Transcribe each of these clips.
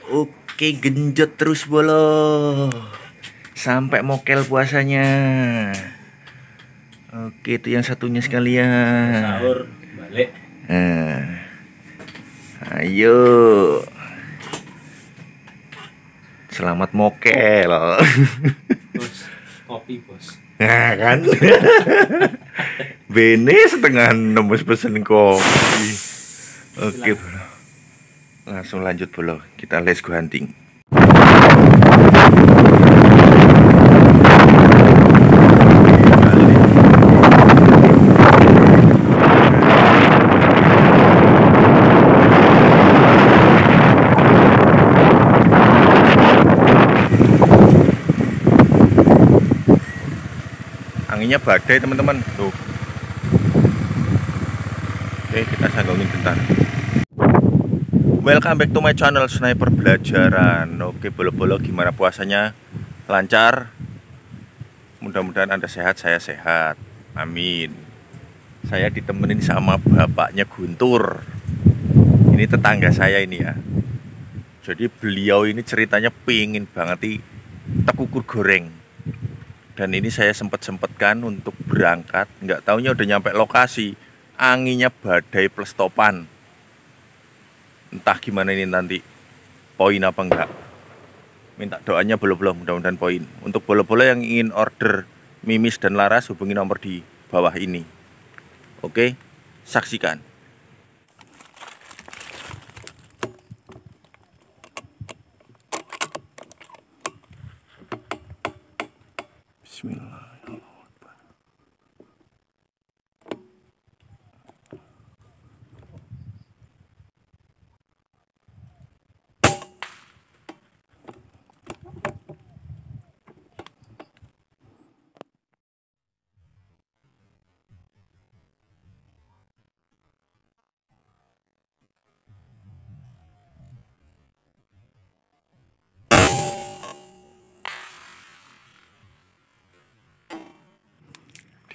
Oke, genjot terus bolo sampai mokel puasanya. Oke, itu yang satunya sekalian. Sahur balik. Ayo. Selamat mokel. Bos, kopi bos. Nah kan. Bene setengah 6 pesen kopi. Oke bro. Langsung lanjut bro. Kita let's go hunting. Anginnya badai teman-teman tuh. Oke, kita sanggungin bentar. Welcome back to my channel Sniper Belajaran. Oke bolo-bolo, gimana puasanya? Lancar? Mudah-mudahan Anda sehat, saya sehat. Amin. Saya ditemenin sama bapaknya Guntur. Ini tetangga saya ini ya. Jadi beliau ini ceritanya pingin banget tekukur goreng. Dan ini saya sempet-sempetkan untuk berangkat. Nggak taunya udah nyampe lokasi, anginnya badai plus topan. Entah gimana ini nanti, poin apa enggak. Minta doanya bolo-bolo, mudah-mudahan poin. Untuk bolo-bolo yang ingin order Mimis dan Laras, hubungi nomor di bawah ini. Oke, saksikan. Bismillah.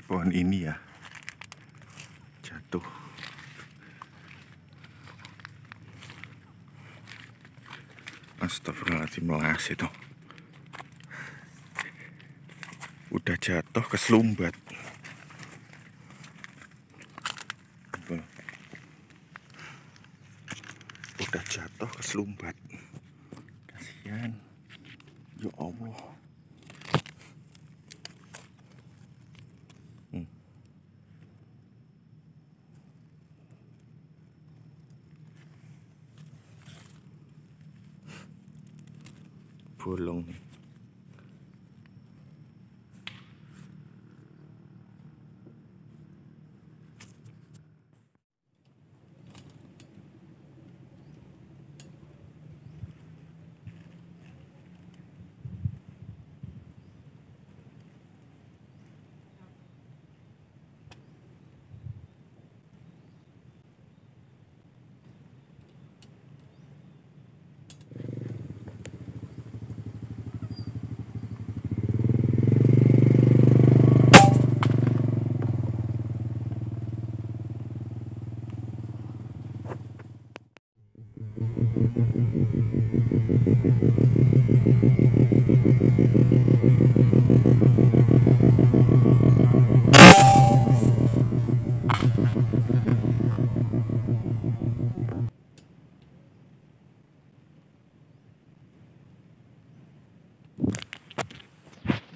Pohon ini ya jatuh. Astagfirullahaladzim, melas itu. Udah jatuh keselumbat. Udah jatuh keselumbat. Kasihan. Ya Allah. Bolong.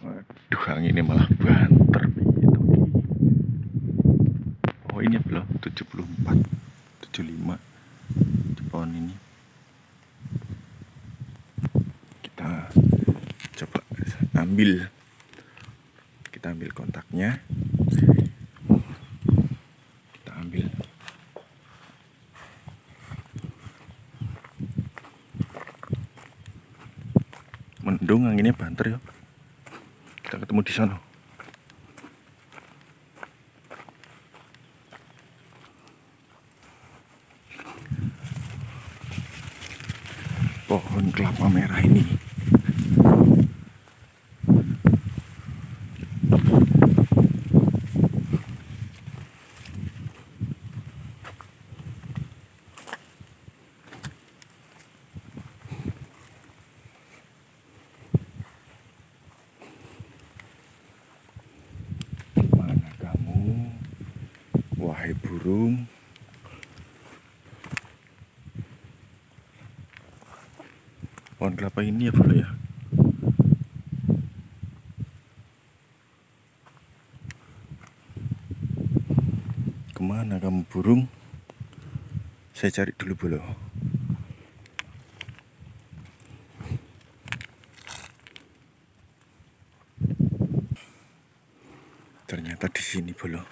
Waduh, anginnya malah banter begitu. Oh ini belum 74, 75 di pohon ini. Kita coba kita ambil kontaknya. Kita ambil. Mendung, anginnya banter ya. Kita ketemu di sana. Pohon kelapa merah ini. burung. Pohon kelapa ini ya bro ya. Kemana kamu burung? Saya cari dulu bro. Ternyata di sini bro.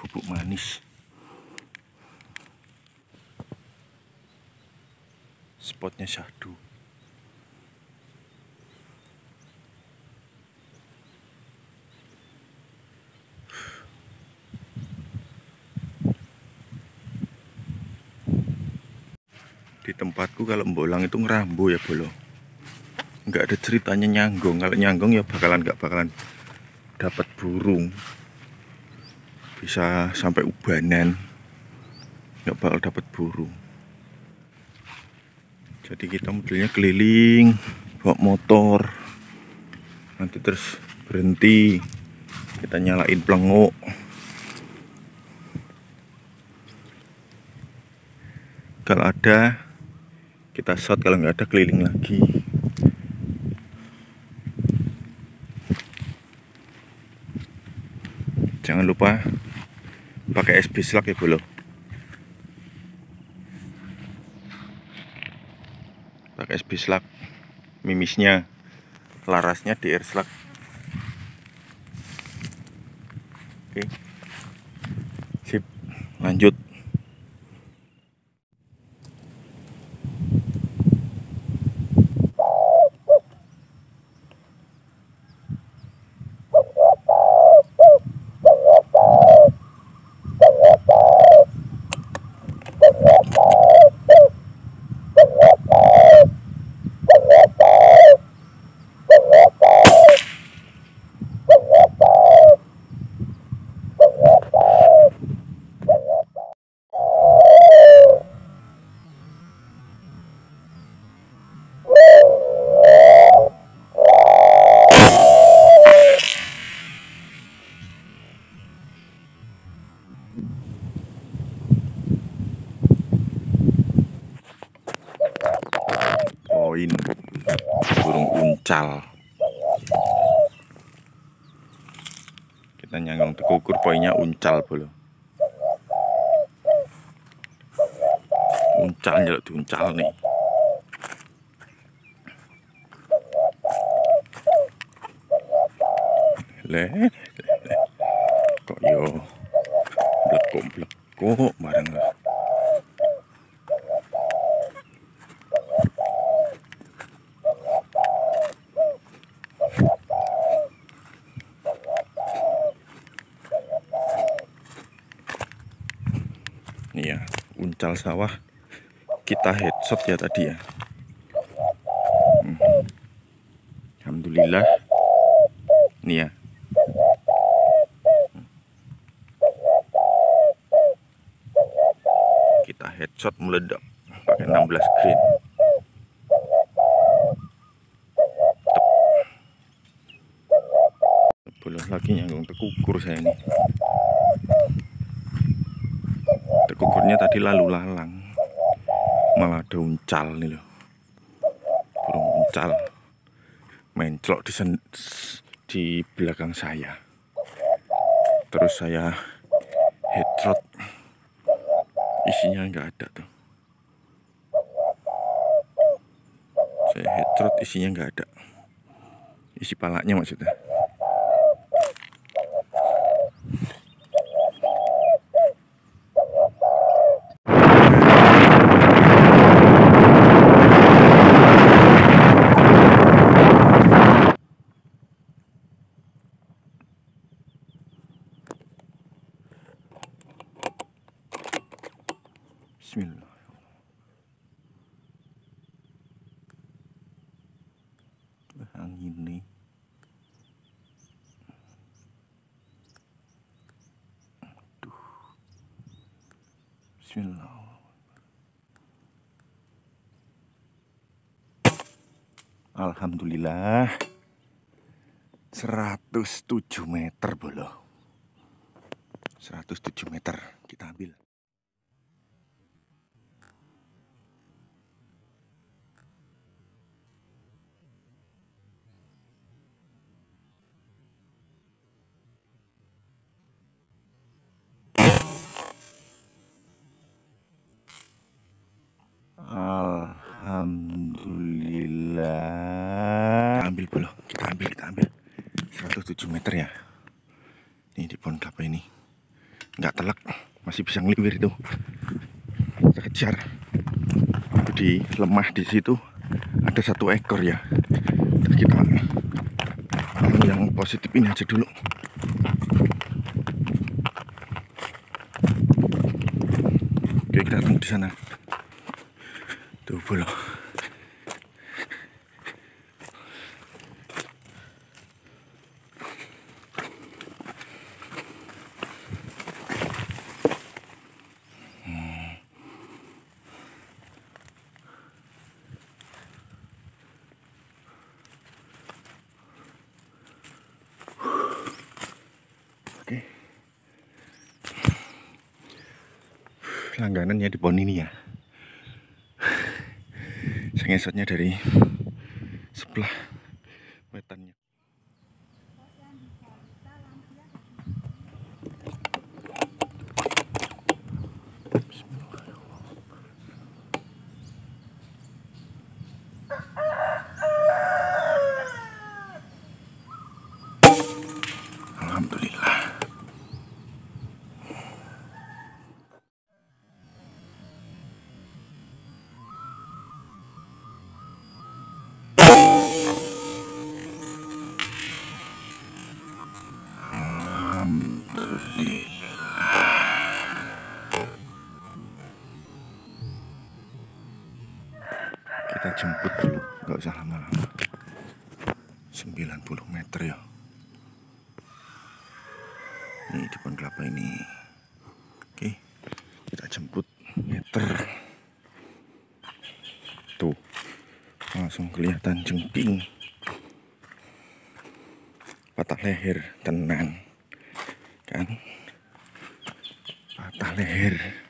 Bubuk manis. Spotnya syahdu. Di tempatku kalau mbolang itu ngerambo ya bolo. Nggak ada ceritanya nyanggong. Kalau nyanggong ya nggak bakalan dapat burung. Bisa sampai ubanan, nggak bakal dapat burung. Jadi kita modelnya keliling, bawa motor, nanti terus berhenti, kita nyalain pelenguk. Kalau ada kita shot, kalau nggak ada keliling lagi. Jangan lupa pakai SB Slug ya bolo. Pakai SB Slug, mimisnya, larasnya di air slug. Oke, sip, lanjut. Poin burung uncal. Kita nyanggung tekukur, poinnya uncal bolo. Uncal nyeluk diuncal nih. Le, kok yo blekuk bareng lah. Nih ya, uncal sawah kita headshot ya tadi ya. Alhamdulillah. Nih ya. Kita headshot meledak pakai 16 green. Belum lagi nyanggung tekukur saya ini. Tekukurnya tadi lalu lalang, malah ada uncal nih loh. Burung uncal menclok di belakang saya. Terus saya headshot, isinya nggak ada tuh. Saya headshot, isinya nggak ada. Isi palanya maksudnya. Bismillah. Angin nih. Aduh. Bismillah. Alhamdulillah 107 meter bolo. 107 meter kita ambil. Alhamdulillah. Kita ambil 107 meter ya. Ini di pohon kelapa ini nggak telak, masih bisa ngeliwir itu. Kita kejar. Di lemah di situ ada 1 ekor ya. Terus kita yang positif ini aja dulu. Oke, kita tunggu di sana. Tuh bolo. Oke. Langganannya di pohon ini ya. Saya ngesotnya dari sebelah wetannya. Alhamdulillah. Kita jemput dulu, nggak usah lama-lama. 90 meter ya. Ini di pohon kelapa ini. Oke, kita jemput meter. Tuh, langsung kelihatan jengking. Patah leher, tenang. Kan? Patah leher.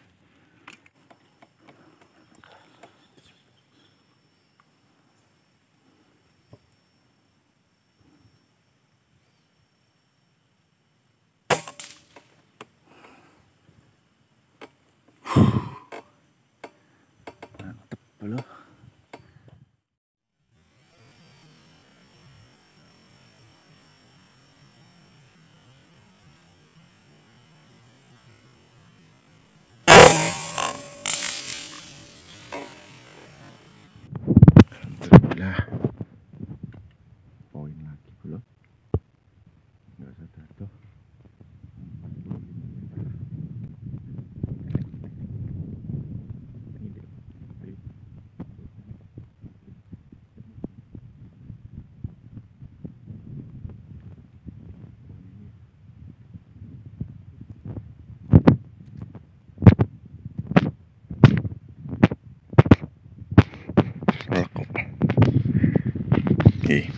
Mantep dulu. Alhamdulillah. Poin lagi belum. Nggak sadar tuh.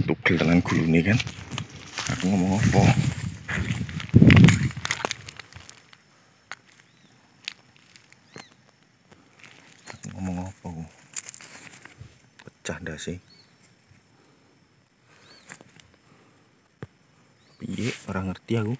Tugel dengan guru ini kan. Aku ngomong apa? Aku ngomong apa? Pecah ndak sih? Piye? Orang ngerti aku.